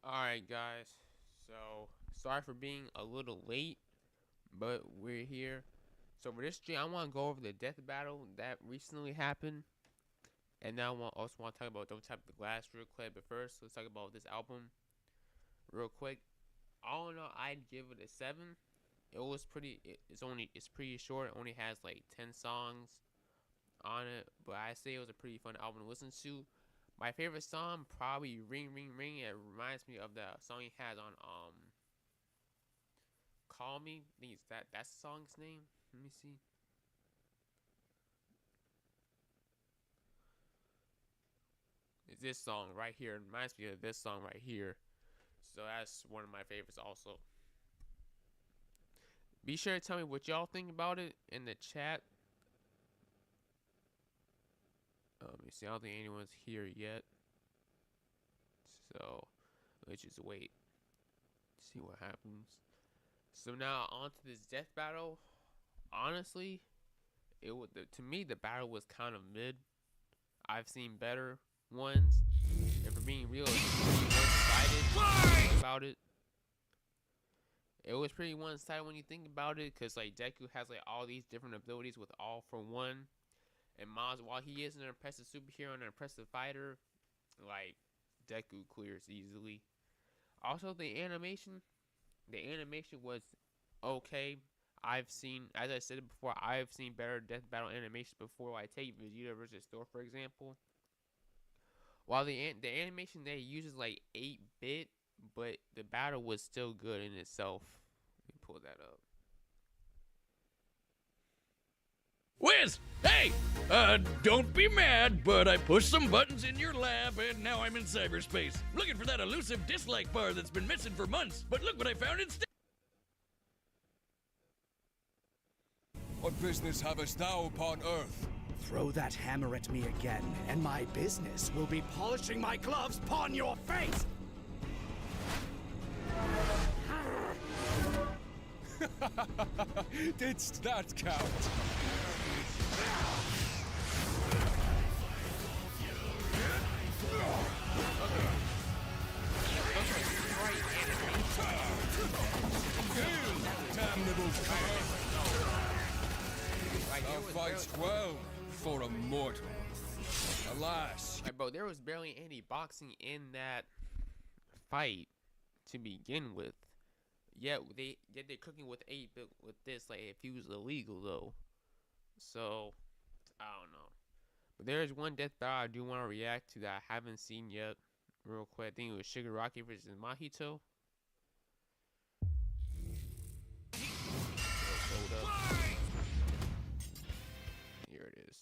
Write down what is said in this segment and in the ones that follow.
Alright guys, so sorry for being a little late, but we're here. So for this stream, I want to go over the death battle that recently happened, and now I also want to talk about Don't Tap the Glass real quick. But first, let's talk about this album real quick. All in all, I'd give it a 7. It was pretty. It's pretty short. It only has like 10 songs on it, but I say it was a pretty fun album to listen to. My favorite song, probably Ring Ring Ring. It reminds me of the song he has on Call Me. I think that's the song's name. Let me see. It's this song right here. It reminds me of this song right here. So that's one of my favorites also. Be sure to tell me what y'all think about it in the chat. Let me see. I don't think anyone's here yet. So let's just wait. See what happens. So now on to this death battle. Honestly, to me the battle was kind of mid. I've seen better ones, and for being real, it's pretty one-sided about it. It was pretty one-sided when you think about it, because like Deku has like all these different abilities with all for one, and Maz, while he is an impressive superhero and an impressive fighter, like Deku clears easily. Also, the animation was okay. I've seen, as I said before, I've seen better death battle animations before. I take Vegeta versus Thor for example. While the animation they use is like 8-bit, but the battle was still good in itself. Let me pull that up. Wiz! Hey! Don't be mad, but I pushed some buttons in your lab and now I'm in cyberspace. Looking for that elusive dislike bar that's been missing for months, but look what I found instead! What business havest thou upon Earth? Throw that hammer at me again, and my business will be polishing my gloves upon your face! Didst that count? Damnable coward! Thou fightst well for a mortal. Alas! Bro, there was barely any boxing in that fight to begin with. Yeah, they're cooking with 8-bit with this, like if he was illegal though. So I don't know. But there's one death battle I do want to react to that I haven't seen yet. Real quick, I think it was Shigaraki versus Mahito. Here it is.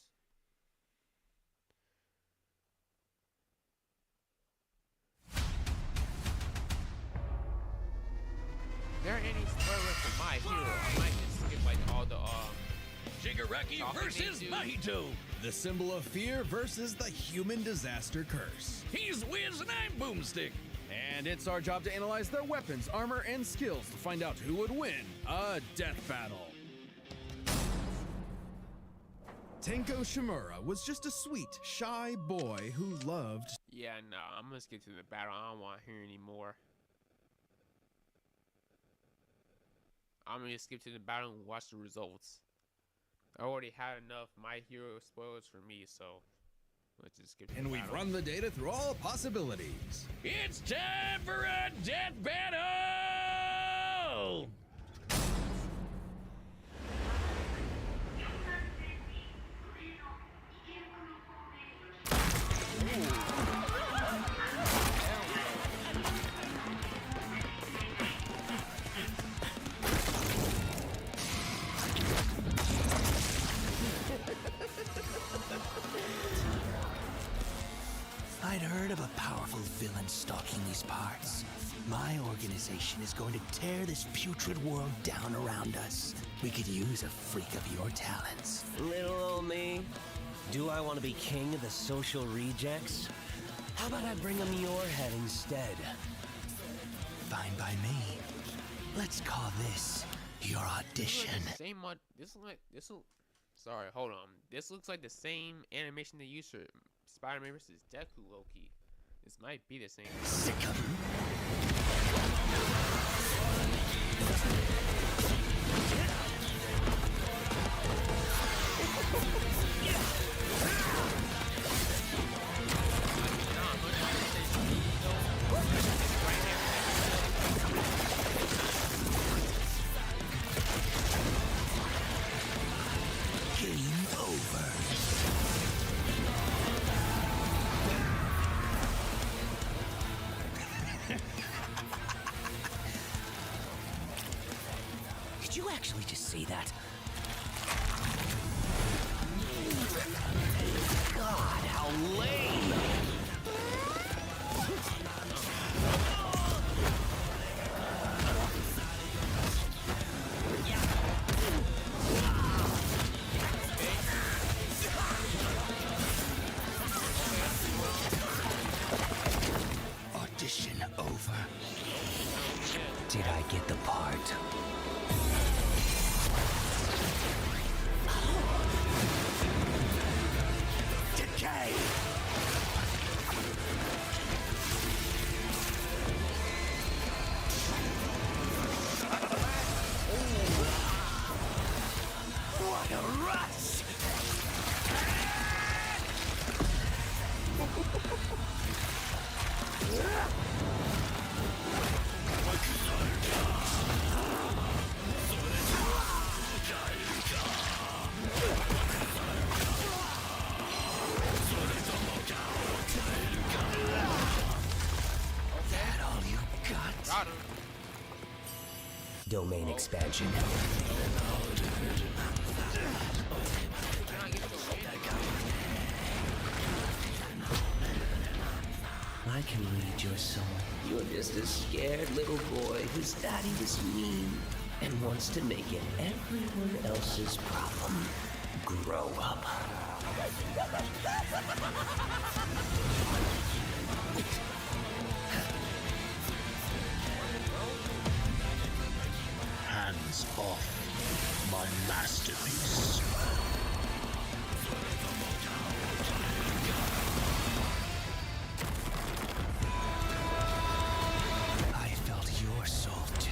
There are any spoilers for My Hero? I might just skip like all the Shigaraki versus Mahito! The symbol of fear versus the human disaster curse. He's Wiz and I'm Boomstick! And it's our job to analyze their weapons, armor, and skills to find out who would win a death battle. Tenko Shimura was just a sweet, shy boy who loved... Yeah, no, I'm gonna skip to the battle. I don't want to hear anymore. I'm gonna skip to the battle and watch the results. I already had enough My Hero spoilers for me, so let's just skip to the And we've battle. run the data through all possibilities. It's time for a death battle! I'd heard of a powerful villain stalking these parts. My organization is going to tear this putrid world down around us. We could use a freak of your talents. Little old me. Do I want to be king of the social rejects? How about I bring him your head instead? Fine by me. Let's call this your audition. Sorry, hold on. This looks like the same animation they used for Spider-Man vs. Deku Loki. This might be the same. Sick of him? Game over. Did you actually just say that? God, how lame! Audition over. Did I get the part? Decay! What a rush! That all you got? Got him. Domain expansion. Can I get the win? I can read your soul. You're just a scared little boy whose daddy was mean and wants to make it everyone else's problem. Grow up. Hands off my masterpiece. I felt your soul too.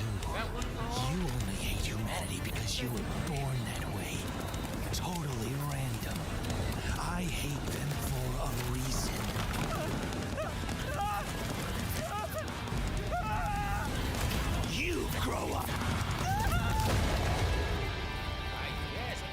You only hate humanity because you were born that way. Totally random. I hate them for a reason. You grow up. Yes, I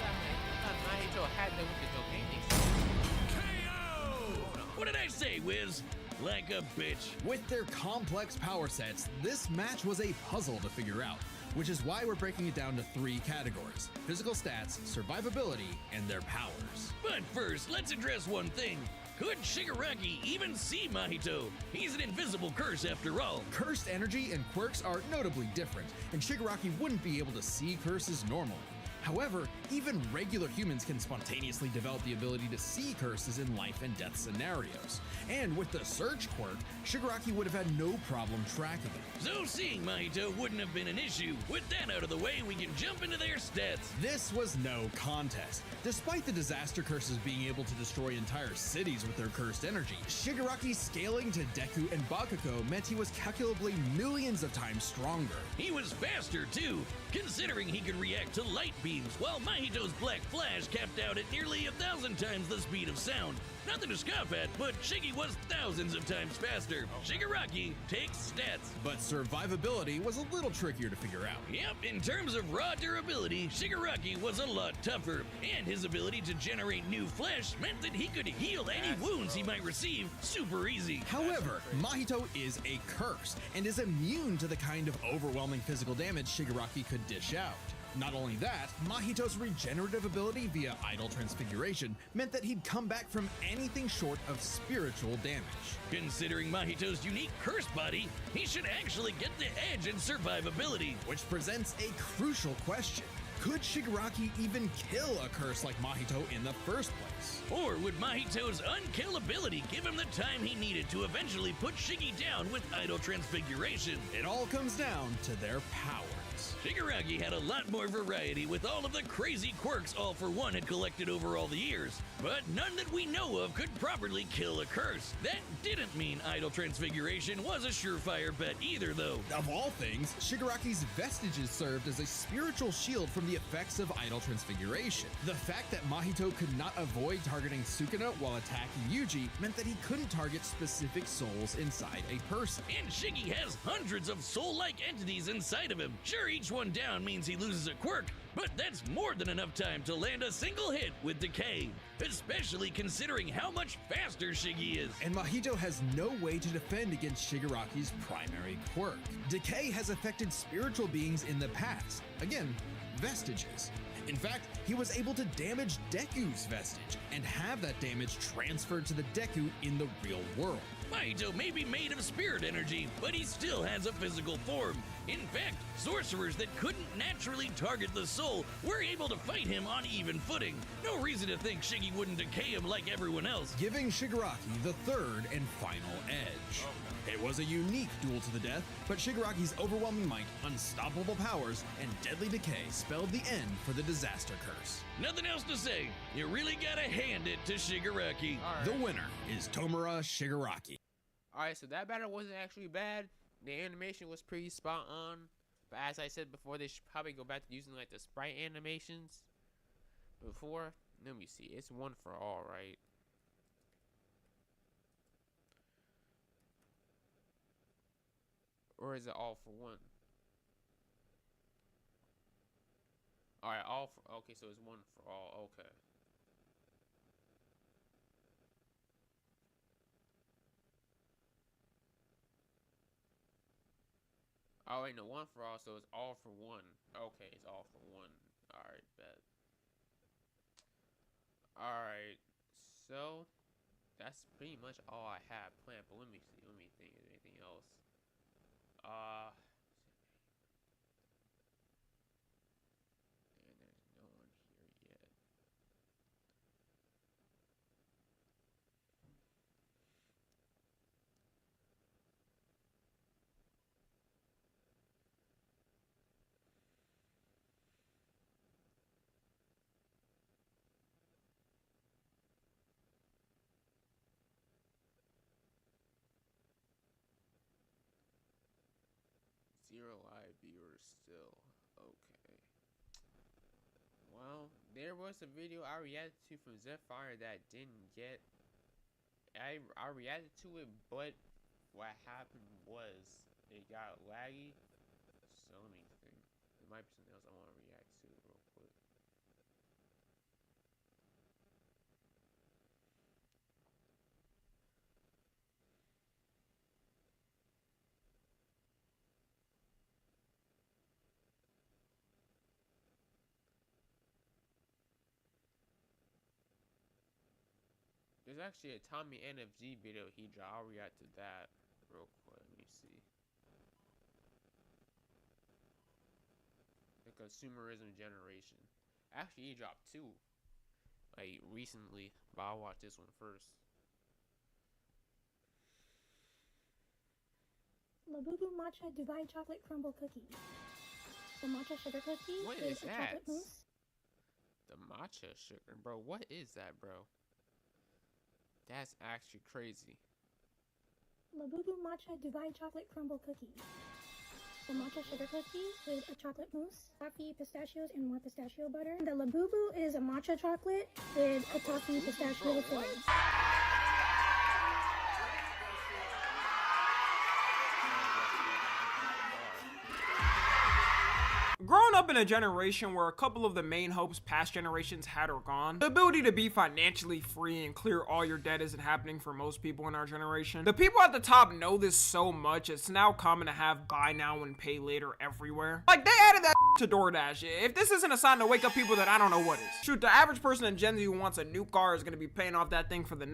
thought Mahito had them with the domain expansion. KO! What did I say, Wiz? Like a bitch. With their complex power sets, this match was a puzzle to figure out, which is why we're breaking it down to 3 categories: physical stats, survivability, and their powers. But first, let's address one thing. Could Shigaraki even see Mahito? He's an invisible curse after all. Cursed energy and quirks are notably different, and Shigaraki wouldn't be able to see curses normally. However, even regular humans can spontaneously develop the ability to see curses in life and death scenarios. And with the Search quirk, Shigaraki would have had no problem tracking it. So seeing Mahito wouldn't have been an issue. With that out of the way, we can jump into their stats. This was no contest. Despite the disaster curses being able to destroy entire cities with their cursed energy, Shigaraki's scaling to Deku and Bakugo meant he was calculably millions of times stronger. He was faster too, considering he could react to light beams, while Mahito's Black Flash capped out at nearly 1,000 times the speed of sound. Nothing to scoff at, but Shiggy was thousands of times faster. Shigaraki takes stats. But survivability was a little trickier to figure out. Yep, in terms of raw durability, Shigaraki was a lot tougher, and his ability to generate new flesh meant that he could heal any wounds he might receive super easy. However, Mahito is a curse and is immune to the kind of overwhelming physical damage Shigaraki could dish out. Not only that, Mahito's regenerative ability via idle transfiguration meant that he'd come back from anything short of spiritual damage. Considering Mahito's unique curse body, he should actually get the edge in survivability. Which presents a crucial question. Could Shigaraki even kill a curse like Mahito in the first place? Or would Mahito's unkillability give him the time he needed to eventually put Shiggy down with idle transfiguration? It all comes down to their powers. Shigaraki had a lot more variety with all of the crazy quirks All For One had collected over all the years, but none that we know of could properly kill a curse. That didn't mean idol transfiguration was a surefire bet either, though. Of all things, Shigaraki's vestiges served as a spiritual shield from the effects of idol transfiguration. The fact that Mahito could not avoid targeting Sukuna while attacking Yuji meant that he couldn't target specific souls inside a person. And Shiggy has hundreds of soul-like entities inside of him. Sure, each one down means he loses a quirk, but that's more than enough time to land a single hit with Decay, especially considering how much faster Shiggy is. And Mahito has no way to defend against Shigaraki's primary quirk. Decay has affected spiritual beings in the past. Again, vestiges. In fact, he was able to damage Deku's vestige and have that damage transferred to the Deku in the real world. Mahito may be made of spirit energy, but he still has a physical form. In fact, sorcerers that couldn't naturally target the soul were able to fight him on even footing. No reason to think Shiggy wouldn't decay him like everyone else. Giving Shigaraki the third and final edge. It was a unique duel to the death, but Shigaraki's overwhelming might, unstoppable powers, and deadly decay spelled the end for the disaster curse. Nothing else to say. You really gotta hand it to Shigaraki. The winner is Tomura Shigaraki. Alright, so that battle wasn't actually bad. The animation was pretty spot on. But as I said before, they should probably go back to using like the sprite animations before. Let me see. It's one for all, right? Or is it all for one? Alright, all for... Okay, so it's one for all. Okay. Oh, wait, no, one for all, so it's all for one. Okay, it's all for one. Alright, bet. Alright, so... That's pretty much all I have planned, but let me see. Let me think of anything else. And there's no one here yet. Zero live viewers still. Okay. Well, there was a video I reacted to from Zephyr that didn't get... I reacted to it, but what happened was it got laggy. So let me think. There might be something else I want to react to real quick. There's actually a Tommy NFG video he dropped. I'll react to that real quick. Let me see. The consumerism generation. Actually, he dropped two, like recently, but I'll watch this one first. Labubu Matcha Divine Chocolate Crumble Cookie. The matcha sugar cookie What is is a that? chocolate mousse. The matcha sugar, bro. What is that, bro? That's actually crazy. Labubu Matcha Divine Chocolate Crumble Cookie. The matcha sugar cookie with a chocolate mousse, toffee, pistachios, and more pistachio butter. The Labubu is a matcha chocolate with a toffee pistachio filling. Growing up in a generation where a couple of the main hopes past generations had are gone, the ability to be financially free and clear all your debt isn't happening for most people in our generation. The people at the top know this so much, it's now common to have buy now and pay later everywhere. Like, they added that to DoorDash. If this isn't a sign to wake up people, then I don't know what is. Shoot, the average person in Gen Z who wants a new car is going to be paying off that thing for the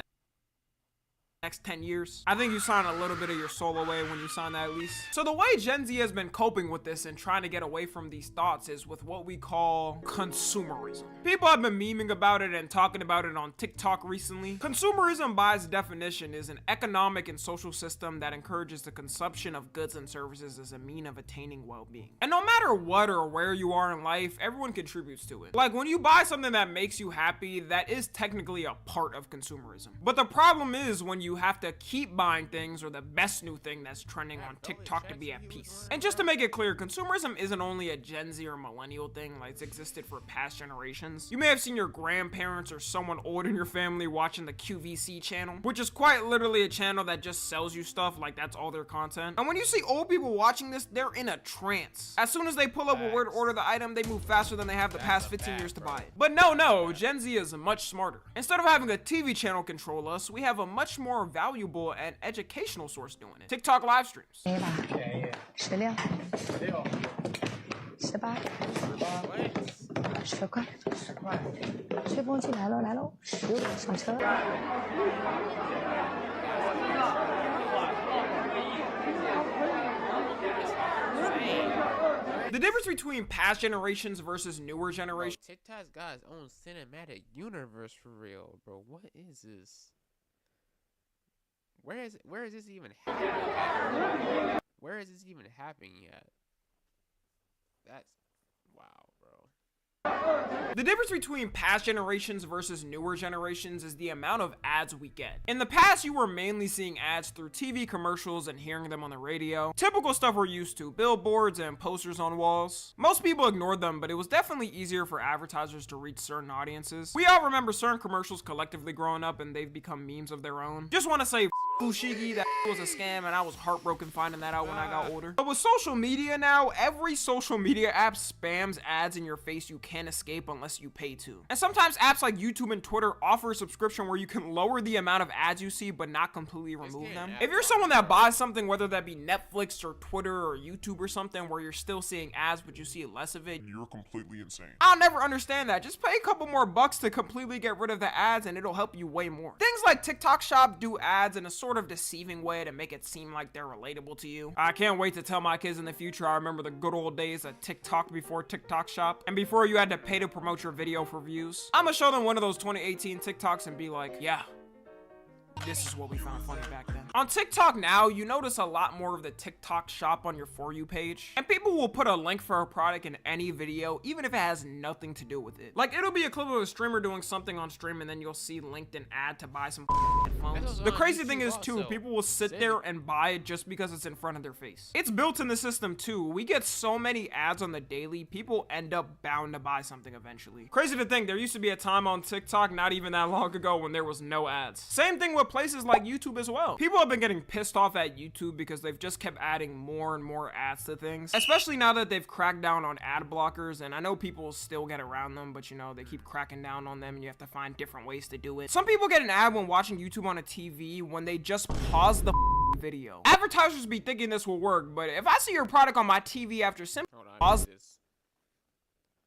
next 10 years. I think you sign a little bit of your soul away when you sign that lease. So the way Gen Z has been coping with this and trying to get away from these thoughts is with what we call consumerism. People have been memeing about it and talking about it on TikTok recently. Consumerism, by its definition, is an economic and social system that encourages the consumption of goods and services as a mean of attaining well-being. And no matter what or where you are in life, everyone contributes to it. Like when you buy something that makes you happy, that is technically a part of consumerism. But the problem is when you have to keep buying things or the best new thing that's trending on TikTok to be at peace. And just to make it clear, consumerism isn't only a Gen Z or millennial thing, like it's existed for past generations. You may have seen your grandparents or someone old in your family watching the QVC channel, which is quite literally a channel that just sells you stuff, like that's all their content. And when you see old people watching this, they're in a trance. As soon as they pull up a word, order the item, they move faster than they have the past 15 years to buy it. But no, Gen Z is much smarter. Instead of having a TV channel control us, we have a much more valuable and educational source doing it. TikTok live streams. 16、18、10块，吹风机来喽，15上车。The difference between past generations versus newer generations. TikTok's got its own cinematic universe for real, bro. What is this? Where is this even happening? Where is this even happening yet? That's wow, bro. The difference between past generations versus newer generations is the amount of ads we get. In the past, you were mainly seeing ads through TV commercials and hearing them on the radio. Typical stuff we're used to, billboards and posters on walls. Most people ignored them, but it was definitely easier for advertisers to reach certain audiences. We all remember certain commercials collectively growing up and they've become memes of their own. Just want to say Fushigi, that was a scam and I was heartbroken finding that out when I got older. But with social media now, every social media app spams ads in your face you can't escape unless you pay to. And sometimes apps like YouTube and Twitter offer a subscription where you can lower the amount of ads you see but not completely remove them. If you're someone that buys something, whether that be Netflix or Twitter or YouTube or something where you're still seeing ads but you see less of it, you're completely insane. I'll never understand that. Just pay a couple more bucks to completely get rid of the ads and it'll help you way more. Things like TikTok Shop do ads in a sort of deceiving way to make it seem like they're relatable to you. I can't wait to tell my kids in the future I remember the good old days of TikTok before TikTok Shop and before you had to pay to promote your video for views. I'm gonna show them one of those 2018 TikToks and be like, yeah, this is what we found funny back then. On TikTok now, you notice a lot more of the TikTok shop on your For You page. And people will put a link for a product in any video, even if it has nothing to do with it. Like, it'll be a clip of a streamer doing something on stream and then you'll see linked an ad to buy some headphones. The crazy thing is too, people will sit there and buy it just because it's in front of their face. It's built in the system too. We get so many ads on the daily, people end up bound to buy something eventually. Crazy to think, there used to be a time on TikTok not even that long ago when there was no ads. Same thing with places like YouTube as well. People have been getting pissed off at YouTube because they've just kept adding more and more ads to things, especially now that they've cracked down on ad blockers. And I know people still get around them, but you know, they keep cracking down on them and you have to find different ways to do it. Some people get an ad when watching YouTube on a TV when they just pause the video. Advertisers be thinking this will work, but if I see your product on my TV after simply pause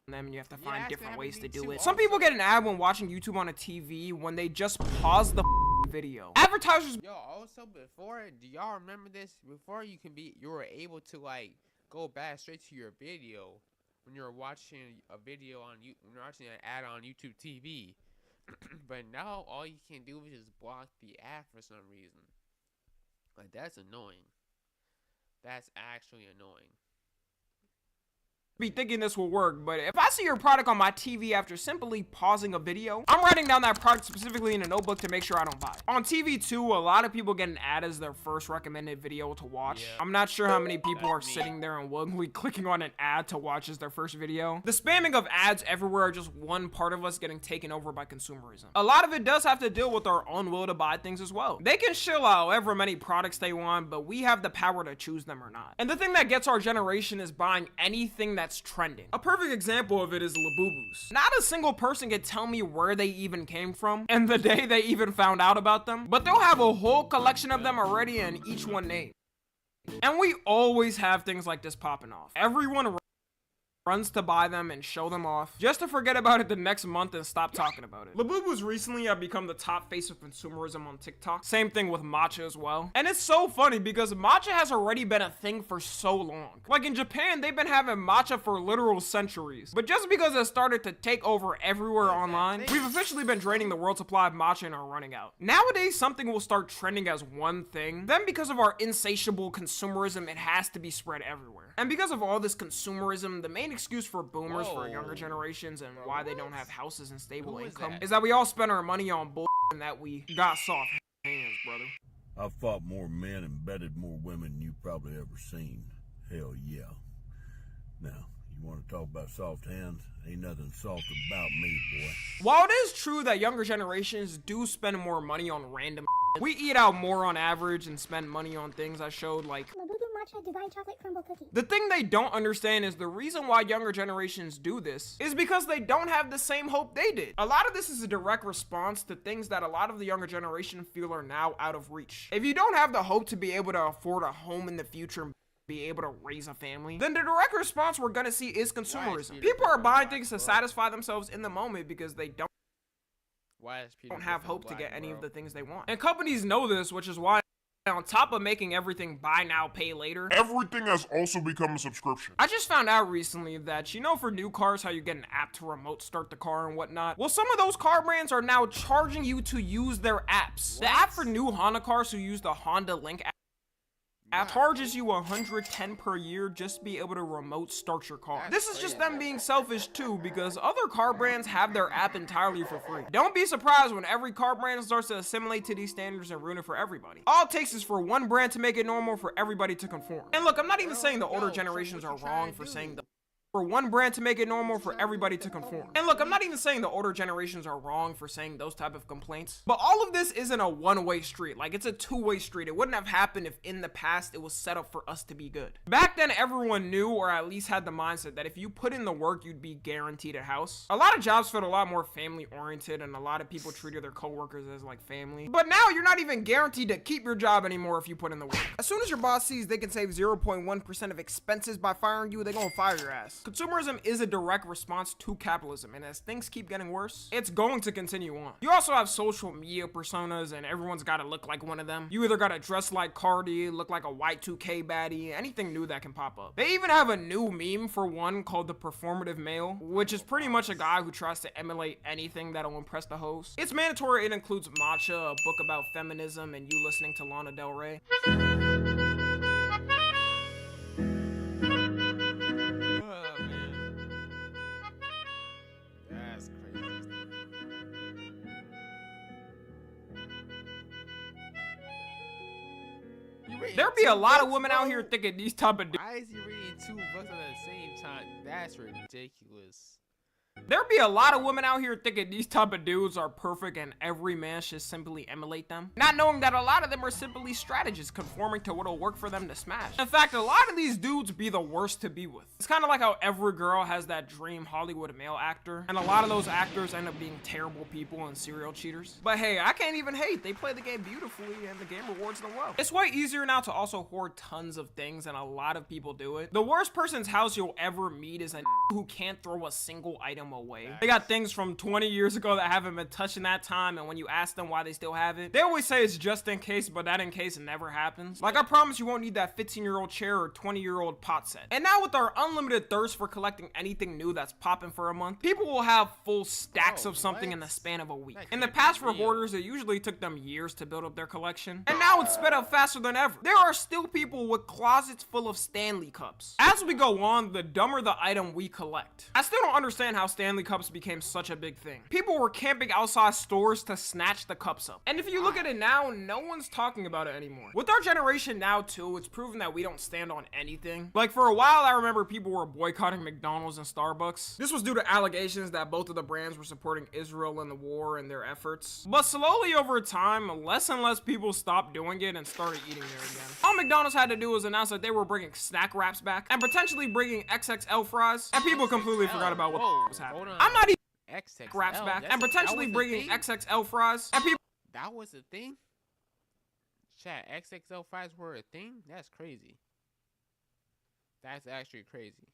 them, you have to find different ways to do it. Some people get an ad when watching YouTube on a TV when they just pause the video. Advertisers. Yo, also before, do y'all remember this? Before you were able to like go back straight to your video when you're watching a video on when you're watching an ad on YouTube TV. But now all you can do is just block the ad for some reason. Like, that's annoying. That's actually annoying. Be thinking this will work, but if I see your product on my TV after simply pausing a video, I'm writing down that product specifically in a notebook to make sure I don't buy it. On TV too, a lot of people get an ad as their first recommended video to watch. Yeah. I'm not sure how many people are sitting there and willingly clicking on an ad to watch as their first video. The spamming of ads everywhere are just one part of us getting taken over by consumerism. A lot of it does have to deal with our own will to buy things as well. They can shill out however many products they want, but we have the power to choose them or not. And the thing that gets our generation is buying anything that's trending. A perfect example of it is Labubus. Not a single person can tell me where they even came from and the day they even found out about them, but they'll have a whole collection of them already and each one named. And we always have things like this popping off. Everyone runs to buy them and show them off, just to forget about it the next month and stop talking about it. Labubu's recently have become the top face of consumerism on TikTok. Same thing with matcha as well. And it's so funny because matcha has already been a thing for so long. Like in Japan, they've been having matcha for literal centuries. But just because it started to take over everywhere online, we've officially been draining the world supply of matcha and are running out. Nowadays, something will start trending as one thing. Then because of our insatiable consumerism, it has to be spread everywhere. And because of all this consumerism, the main excuse for boomers for younger generations and why they don't have houses and stable income is that we all spend our money on bull and that we got soft hands, brother. I've fought more men and bedded more women than you've probably ever seen. Hell yeah. Now, you want to talk about soft hands? Ain't nothing soft about me, boy. While it is true that younger generations do spend more money on random we eat out more on average and spend money on things I showed like Labubu Matcha Divine Chocolate Crumble Cookie. The thing they don't understand is the reason why younger generations do this is because they don't have the same hope they did. A lot of this is a direct response to things that a lot of the younger generation feel are now out of reach. If you don't have the hope to be able to afford a home in the future and be able to raise a family, then the direct response we're gonna see is consumerism. People are buying things to satisfy themselves in the moment because they don't have hope to get any of the things they want. And companies know this, which is why on top of making everything buy now, pay later, everything has also become a subscription. I just found out recently that, you know, for new cars, how you get an app to remote start the car and whatnot? Well, some of those car brands are now charging you to use their apps. The app for new Honda cars who use the Honda Link app charges you $110 per year just to be able to remote start your car. This is just them being selfish too, because other car brands have their app entirely for free. Don't be surprised when every car brand starts to assimilate to these standards and ruin it for everybody. All it takes is for one brand to make it normal for everybody to conform. And look, I'm not even saying the older generations are wrong for saying for one brand to make it normal for everybody to conform. And look, I'm not even saying the older generations are wrong for saying those type of complaints, but all of this isn't a one-way street. Like, it's a two-way street. It wouldn't have happened if in the past it was set up for us to be good. Back then, everyone knew, or at least had the mindset, that if you put in the work, you'd be guaranteed a house. A lot of jobs felt a lot more family-oriented, and a lot of people treated their coworkers as like family. But now you're not even guaranteed to keep your job anymore if you put in the work. As soon as your boss sees they can save 0.1% of expenses by firing you, they're gonna fire your ass. Consumerism is a direct response to capitalism, and as things keep getting worse, it's going to continue on. You also have social media personas, and everyone's gotta look like one of them. You either gotta dress like Cardi, look like a Y2K baddie, anything new that can pop up. They even have a new meme for one called the performative male, which is pretty much a guy who tries to emulate anything that'll impress the host. It's mandatory. It includes matcha, a book about feminism, and you listening to Lana Del Rey. There be a lot of women out here thinking these type of dudes. Why is he reading 2 books at the same time? That's ridiculous. There be a lot of women out here thinking these type of dudes are perfect and every man should simply emulate them, not knowing that a lot of them are simply strategists conforming to what'll work for them to smash. In fact, a lot of these dudes be the worst to be with. It's kind of like how every girl has that dream Hollywood male actor, and a lot of those actors end up being terrible people and serial cheaters. But hey, I can't even hate. They play the game beautifully and the game rewards them well. It's way easier now to also hoard tons of things, and a lot of people do it. The worst person's house you'll ever meet is a who can't throw a single item away. They got things from 20 years ago that haven't been touched in that time, and when you ask them why they still have it, they always say it's just in case, but that in case never happens. Like, I promise you won't need that 15-year-old chair or 20-year-old pot set. And now with our unlimited thirst for collecting anything new that's popping for a month, people will have full stacks of something in the span of a week. In the past, for hoarders, it usually took them years to build up their collection, and now it's sped up faster than ever. There are still people with closets full of Stanley cups. As we go on, the dumber the item we collect. I still don't understand how Stanley cups became such a big thing. People were camping outside stores to snatch the cups up. And if you look at it now, no one's talking about it anymore. With our generation now too, it's proven that we don't stand on anything. Like, for a while, I remember people were boycotting McDonald's and Starbucks. This was due to allegations that both of the brands were supporting Israel in the war and their efforts. But slowly over time, less and less people stopped doing it and started eating there again. All McDonald's had to do was announce that they were bringing snack wraps back and potentially bringing XXL fries, and people completely forgot about what was happening. I'm not even XXL wraps back and potentially bringing XXL fries, and people. That was a thing? Chat, XXL fries were a thing? That's crazy. That's actually crazy.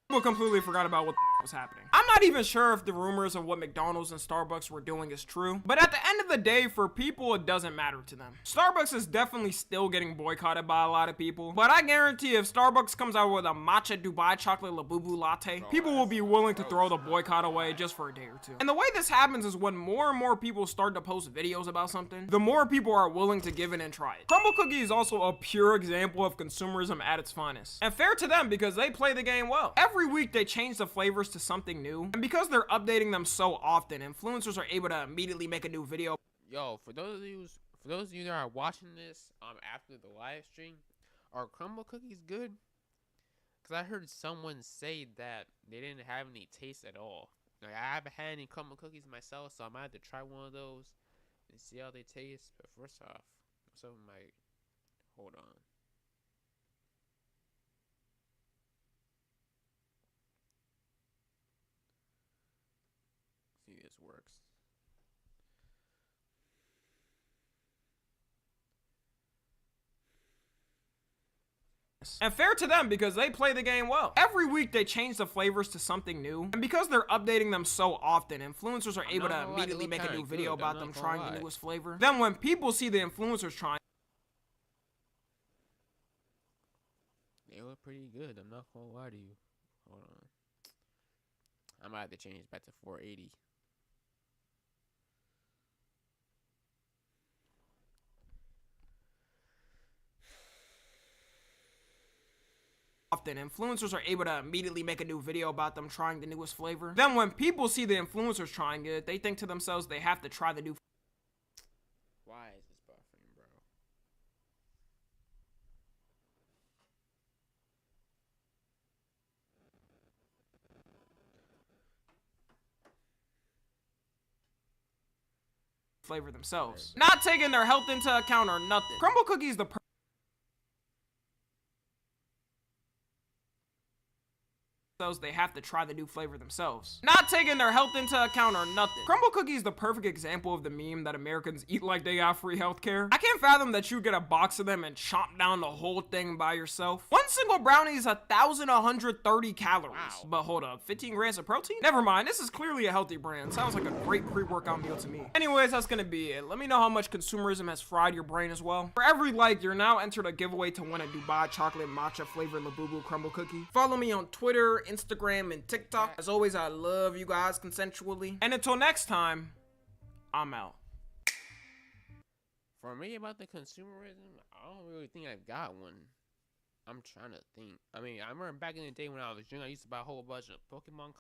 People completely forgot about what the was happening. I'm not even sure if the rumors of what McDonald's and Starbucks were doing is true, but at the end of the day, for people, it doesn't matter to them. Starbucks is definitely still getting boycotted by a lot of people, but I guarantee if Starbucks comes out with a matcha Dubai chocolate Labubu latte, people will be willing to throw the boycott away just for a day or two. And the way this happens is when more and more people start to post videos about something, the more people are willing to give it and try it. Crumble Cookie is also a pure example of consumerism at its finest. And fair to them because they play the game well. Every week they change the flavors to something new, and because they're updating them so often, influencers are able to immediately make a new video. Yo, for those of you that are watching this after the live stream, are crumble cookies good? Because I heard someone say that they didn't have any taste at all. Like, I haven't had any crumble cookies myself, so I might have to try one of those and see how they taste. But first off, something might hold on. See if this works. And fair to them because they play the game well. Every week they change the flavors to something new, and because they're updating them so often, influencers are able to immediately make a new video about them trying the newest flavor. Then when people see the influencers trying, they look pretty good, I'm not gonna lie to you. Hold on. I might have to change back to 480. often, influencers are able to immediately make a new video about them trying the newest flavor. Then when people see the influencers trying it, they think to themselves they have to try the new. Why is this buffering, bro? Flavor themselves, not taking their health into account or nothing. Crumble Cookie is the they have to try the new flavor themselves, not taking their health into account or nothing. Crumble Cookie is the perfect example of the meme that Americans eat like they got free healthcare. I can't fathom that you get a box of them and chomp down the whole thing by yourself. One single brownie is 1,130 calories. Wow. But hold up, 15 grams of protein? Never mind, this is clearly a healthy brand. Sounds like a great pre-workout meal to me. Anyways, that's gonna be it. Let me know how much consumerism has fried your brain as well. For every like, you're now entered a giveaway to win a Dubai chocolate matcha flavored Labubu crumble cookie. Follow me on Twitter, Instagram, and TikTok. As always, I love you guys consensually. And until next time, I'm out. For me, about the consumerism, I don't really think I've got one. I'm trying to think. I mean, I remember back in the day when I was young, I used to buy a whole bunch of Pokemon